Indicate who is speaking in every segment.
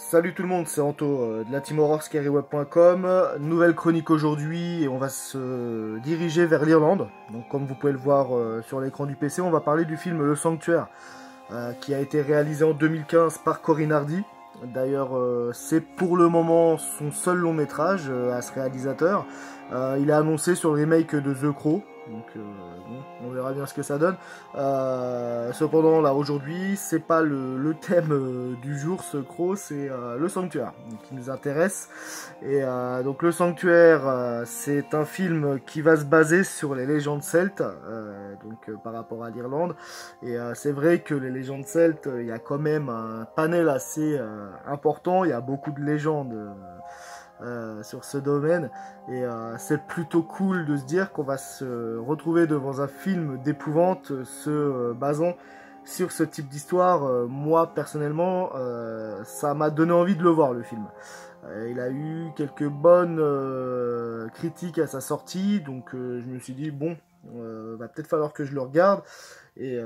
Speaker 1: Salut tout le monde, c'est Anto de la team horrorscaryweb.com. Nouvelle chronique aujourd'hui et on va se diriger vers l'Irlande. Donc comme vous pouvez le voir sur l'écran du PC, on va parler du film Le Sanctuaire qui a été réalisé en 2015 par Corinne Hardy. D'ailleurs c'est pour le moment son seul long métrage à ce réalisateur. Il est annoncé sur le remake de The Crow. Donc bon, on verra bien ce que ça donne. Cependant là aujourd'hui c'est pas le thème du jour, ce croc, c'est le sanctuaire qui nous intéresse. Et donc le sanctuaire c'est un film qui va se baser sur les légendes celtes, par rapport à l'Irlande. Et c'est vrai que les légendes celtes, il y a quand même un panel assez important, il y a beaucoup de légendes sur ce domaine, et c'est plutôt cool de se dire qu'on va se retrouver devant un film d'épouvante se basant sur ce type d'histoire. Moi personnellement ça m'a donné envie de le voir, le film. Il a eu quelques bonnes critiques à sa sortie, donc je me suis dit bon, va peut-être falloir que je le regarde. Et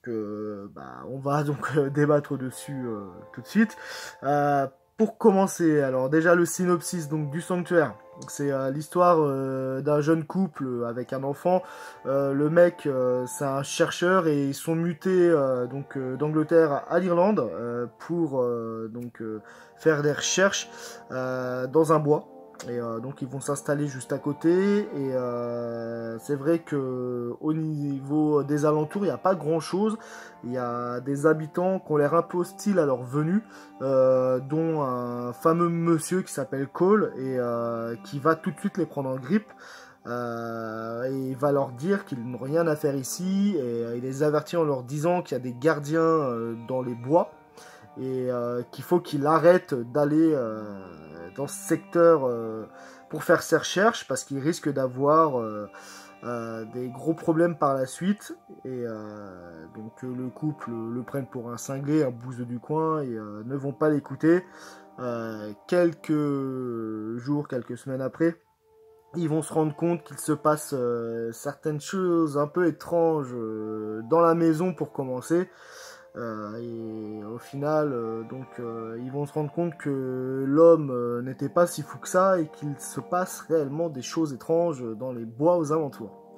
Speaker 1: on va donc débattre dessus tout de suite. Pour commencer, alors déjà le synopsis donc du sanctuaire. C'est l'histoire d'un jeune couple avec un enfant. Le mec, c'est un chercheur et ils sont mutés d'Angleterre à l'Irlande pour faire des recherches dans un bois. Et donc ils vont s'installer juste à côté. Et c'est vrai que au niveau des alentours, il n'y a pas grand chose. Il y a des habitants qui ont l'air un peu hostiles à leur venue, dont un fameux monsieur qui s'appelle Cole et qui va tout de suite les prendre en grippe. Et il va leur dire qu'ils n'ont rien à faire ici, et il les avertit en leur disant qu'il y a des gardiens dans les bois et qu'il faut qu'il arrête d'aller dans ce secteur pour faire ses recherches, parce qu'il risque d'avoir des gros problèmes par la suite. Et le couple le prennent pour un cinglé, un bouseux du coin, et ne vont pas l'écouter. Quelques jours, quelques semaines après, ils vont se rendre compte qu'il se passe certaines choses un peu étranges dans la maison pour commencer. Et au final, ils vont se rendre compte que l'homme n'était pas si fou que ça et qu'il se passe réellement des choses étranges dans les bois aux alentours.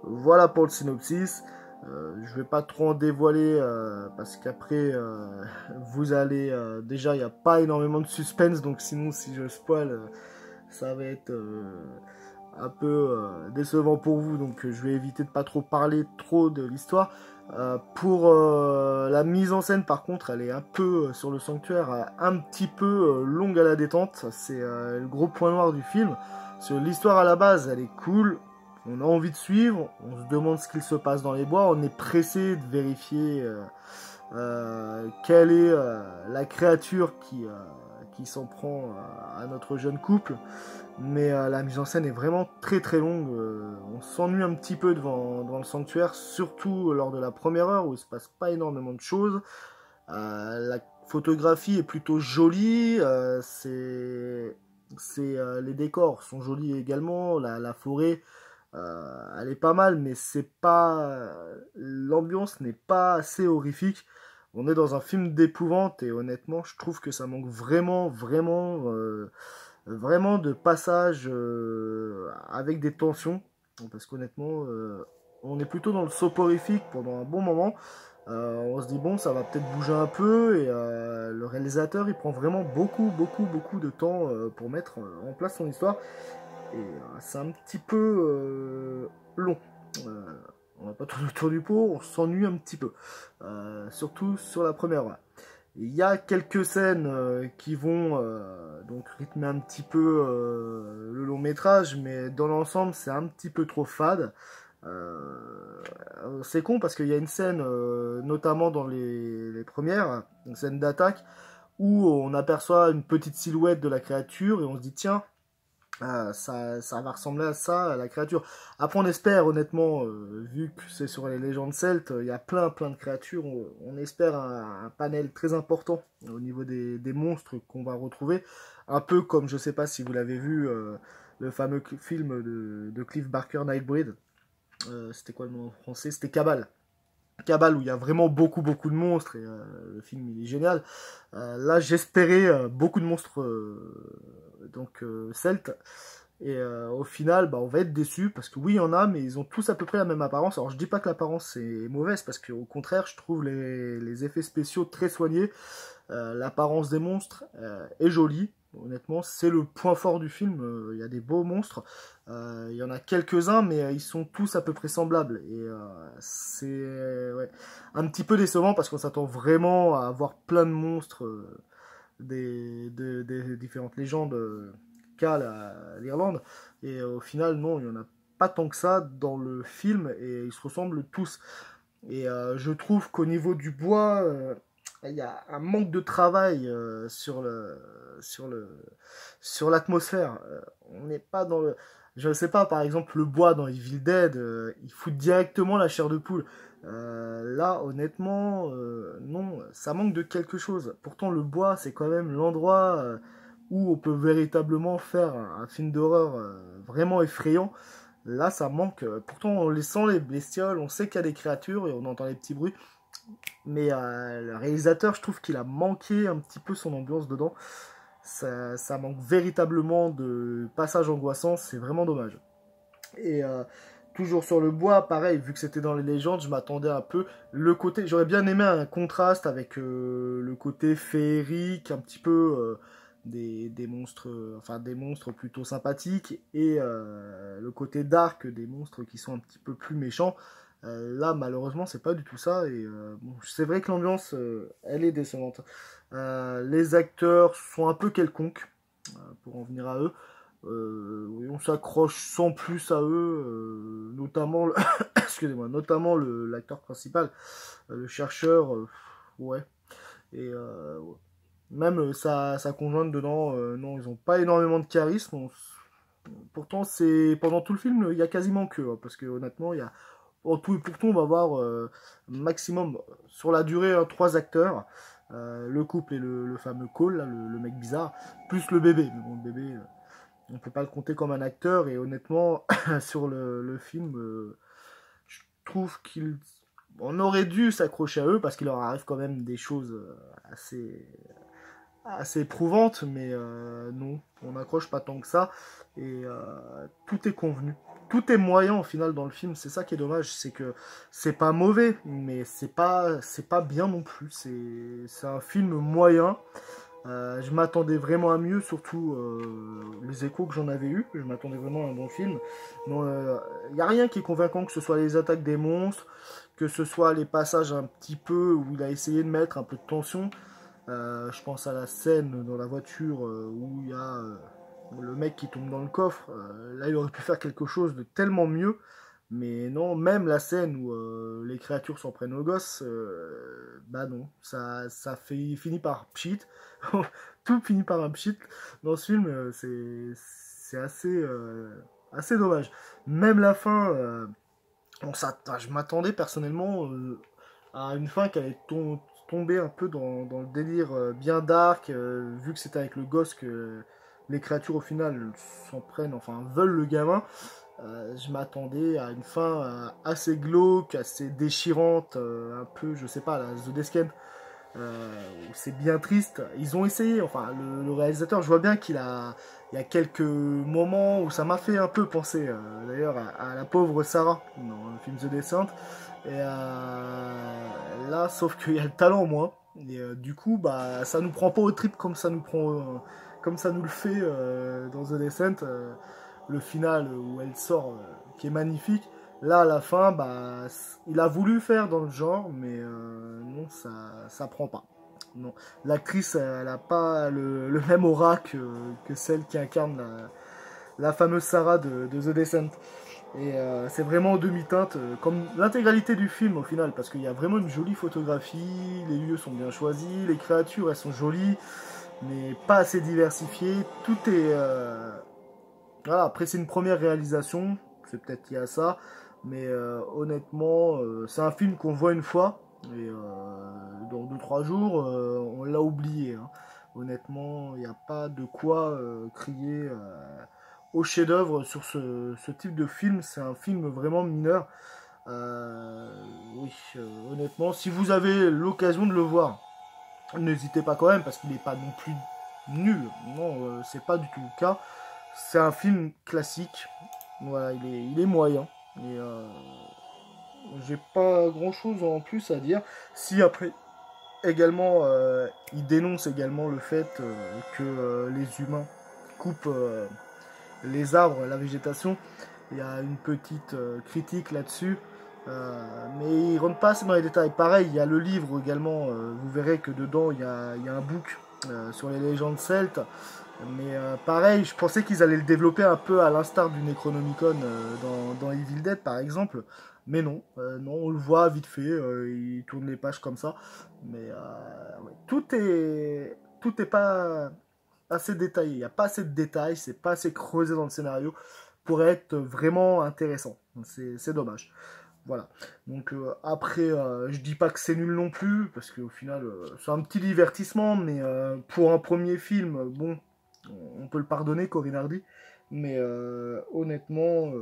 Speaker 1: Voilà pour le synopsis. Je vais pas trop en dévoiler parce qu'après vous allez déjà, il n'y a pas énormément de suspense, donc sinon si je spoil ça va être un peu décevant pour vous, donc je vais éviter de pas trop parler trop de l'histoire. Pour la mise en scène par contre, elle est un peu sur le sanctuaire, un petit peu longue à la détente. C'est le gros point noir du film. Sur l'histoire à la base, elle est cool, on a envie de suivre, on se demande ce qu'il se passe dans les bois, on est pressé de vérifier quelle est la créature qui s'en prend à notre jeune couple. Mais la mise en scène est vraiment très très longue. On s'ennuie un petit peu devant le sanctuaire, surtout lors de la première heure où il se passe pas énormément de choses. La photographie est plutôt jolie, les décors sont jolis également, la forêt elle est pas mal, mais c'est pas, l'ambiance n'est pas assez horrifique. On est dans un film d'épouvante et honnêtement je trouve que ça manque vraiment de passages avec des tensions, parce qu'honnêtement on est plutôt dans le soporifique pendant un bon moment. On se dit bon, ça va peut-être bouger un peu, et le réalisateur il prend vraiment beaucoup de temps pour mettre en place son histoire, et c'est un petit peu long. Euh, on va pas tourner autour du pot, on s'ennuie un petit peu, surtout sur la première heure. Il y a quelques scènes qui vont donc rythmer un petit peu le long métrage, mais dans l'ensemble c'est un petit peu trop fade. C'est con parce qu'il y a une scène, notamment dans les premières, une scène d'attaque, où on aperçoit une petite silhouette de la créature et on se dit tiens, ça va ressembler à ça, à la créature. Après on espère honnêtement, vu que c'est sur les légendes celtes, il y a plein de créatures, on espère un panel très important au niveau des monstres qu'on va retrouver. Un peu comme, je sais pas si vous l'avez vu, le fameux film de Cliff Barker, Nightbreed. C'était quoi le nom en français? C'était Cabal. Cabal où il y a vraiment beaucoup de monstres et le film il est génial. Là j'espérais beaucoup de monstres celtes et au final bah, on va être déçus parce que oui il y en a mais ils ont tous à peu près la même apparence. Alors je dis pas que l'apparence est mauvaise parce qu'au contraire je trouve les effets spéciaux très soignés. L'apparence des monstres est jolie. Honnêtement, c'est le point fort du film. Il y a des beaux monstres. Il y en a quelques-uns, mais ils sont tous à peu près semblables. Et c'est ouais, un petit peu décevant parce qu'on s'attend vraiment à avoir plein de monstres des différentes légendes qu'a l'Irlande. Et au final, non, il n'y en a pas tant que ça dans le film et ils se ressemblent tous. Et je trouve qu'au niveau du bois, il y a un manque de travail sur le, sur l'atmosphère. On n'est pas dans le, je ne sais pas, par exemple le bois dans Evil Dead, il fout directement la chair de poule. Là, honnêtement, non, ça manque de quelque chose. Pourtant, le bois, c'est quand même l'endroit où on peut véritablement faire un film d'horreur vraiment effrayant. Là, ça manque. Pourtant, on les sent les bestioles, on sait qu'il y a des créatures et on entend les petits bruits. Mais le réalisateur, je trouve qu'il a manqué un petit peu son ambiance dedans. Ça manque véritablement de passages angoissants, c'est vraiment dommage. Et toujours sur le bois, pareil, vu que c'était dans les légendes, je m'attendais un peu. Le côté, j'aurais bien aimé un contraste avec le côté féerique, un petit peu des monstres, enfin des monstres plutôt sympathiques, et le côté dark des monstres qui sont un petit peu plus méchants. Là, malheureusement, c'est pas du tout ça. Et bon, c'est vrai que l'ambiance, elle est décevante. Les acteurs sont un peu quelconques, pour en venir à eux. Oui, on s'accroche sans plus à eux, notamment, excusez-moi, notamment l'acteur principal, le chercheur, ouais. Et ouais. Même sa conjointe dedans, non, ils ont pas énormément de charisme. Pourtant, c'est pendant tout le film, il y a quasiment que, hein, parce que honnêtement, il y a en tout et pour tout, on va voir maximum sur la durée 3 acteurs. Le couple et le fameux Cole, là, le mec bizarre, plus le bébé. Mais bon, le bébé, on peut pas le compter comme un acteur. Et honnêtement, sur le film, je trouve qu'il on aurait dû s'accrocher à eux parce qu'il leur arrive quand même des choses assez éprouvante, mais non, on n'accroche pas tant que ça, et tout est convenu. Tout est moyen au final dans le film, c'est ça qui est dommage, c'est que c'est pas mauvais, mais c'est pas bien non plus, c'est un film moyen. Je m'attendais vraiment à mieux, surtout les échos que j'en avais eu, je m'attendais vraiment à un bon film. Il n'y a rien qui est convaincant, que ce soit les attaques des monstres, que ce soit les passages un petit peu où il a essayé de mettre un peu de tension. Je pense à la scène dans la voiture où il y a le mec qui tombe dans le coffre. Là, il aurait pu faire quelque chose de tellement mieux. Mais non, même la scène où les créatures s'en prennent aux gosses, bah non, ça finit par pchit. Tout finit par un pchit. Dans ce film, c'est assez dommage. Même la fin, je m'attendais personnellement à une fin qui allait tomber un peu dans le délire bien dark, vu que c'était avec le gosse que les créatures au final s'en prennent, enfin veulent le gamin. Je m'attendais à une fin assez glauque, assez déchirante, un peu, je sais pas, la The Descent. C'est bien triste. Ils ont essayé, enfin, le réalisateur, je vois bien il y a quelques moments où ça m'a fait un peu penser, d'ailleurs, à la pauvre Sarah dans le film The Descent. Et là, sauf qu'il y a le talent en moins. Et du coup, bah, ça nous prend pas au trip comme ça nous prend, comme ça nous le fait dans The Descent. Le final où elle sort, qui est magnifique. Là, à la fin, bah, il a voulu faire dans le genre, mais non, ça prend pas. Non, l'actrice, elle a pas le même aura que celle qui incarne la fameuse Sarah de The Descent. Et c'est vraiment en demi-teinte, comme l'intégralité du film au final, parce qu'il y a vraiment une jolie photographie, les lieux sont bien choisis, les créatures elles sont jolies, mais pas assez diversifiées. Tout est voilà, après c'est une première réalisation, c'est peut-être qu'il y a ça, mais honnêtement, c'est un film qu'on voit une fois, et dans 2 3 jours, on l'a oublié, hein. Honnêtement, il n'y a pas de quoi crier au chef-d'œuvre sur ce type de film, c'est un film vraiment mineur. Oui, honnêtement, si vous avez l'occasion de le voir, n'hésitez pas quand même, parce qu'il n'est pas non plus nul. Non, c'est pas du tout le cas. C'est un film classique. Voilà, il est moyen. Et j'ai pas grand chose en plus à dire. Si après, également, il dénonce également le fait que les humains coupent les arbres, la végétation. Il y a une petite critique là-dessus. Mais il rentre pas assez dans les détails. Pareil, il y a le livre également. Vous verrez que dedans, il y a un book sur les légendes celtes. Mais pareil, je pensais qu'ils allaient le développer un peu à l'instar du Necronomicon dans Evil Dead par exemple. Mais non, non, on le voit vite fait, il tourne les pages comme ça. Mais ouais, tout est pas assez détaillé. Il n'y a pas assez de détails, c'est pas assez creusé dans le scénario pour être vraiment intéressant. C'est dommage. Voilà. Donc après, je dis pas que c'est nul non plus, parce qu'au final, c'est un petit divertissement, mais pour un premier film, bon, on peut le pardonner, Corinne Hardy, mais honnêtement,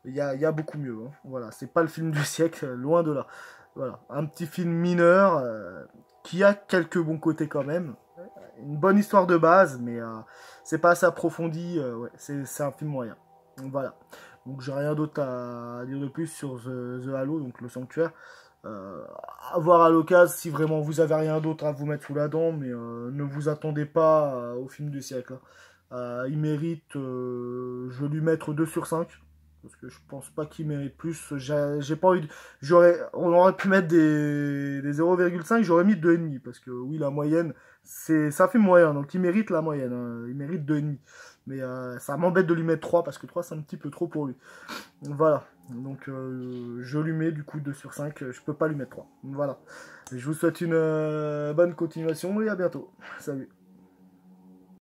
Speaker 1: il y a beaucoup mieux. Hein. Voilà, c'est pas le film du siècle, loin de là. Voilà, un petit film mineur qui a quelques bons côtés quand même. Une bonne histoire de base, mais c'est pas assez approfondi. Ouais, c'est un film moyen. Donc, voilà. Donc j'ai rien d'autre à dire de plus sur The Halo, donc le sanctuaire. À voir à l'occasion si vraiment vous avez rien d'autre à vous mettre sous la dent, mais ne vous attendez pas au film du siècle. Hein. Il mérite, je vais lui mettre 2 sur 5 parce que je pense pas qu'il mérite plus. J'ai pas envie de... on aurait pu mettre des 0,5, j'aurais mis 2,5 parce que oui, la moyenne, ça fait moyen, donc il mérite la moyenne, hein. Il mérite 2,5. Mais ça m'embête de lui mettre 3 parce que 3 c'est un petit peu trop pour lui. Voilà. Donc je lui mets du coup 2 sur 5, je peux pas lui mettre 3. Voilà. Je vous souhaite une bonne continuation et à bientôt. Salut.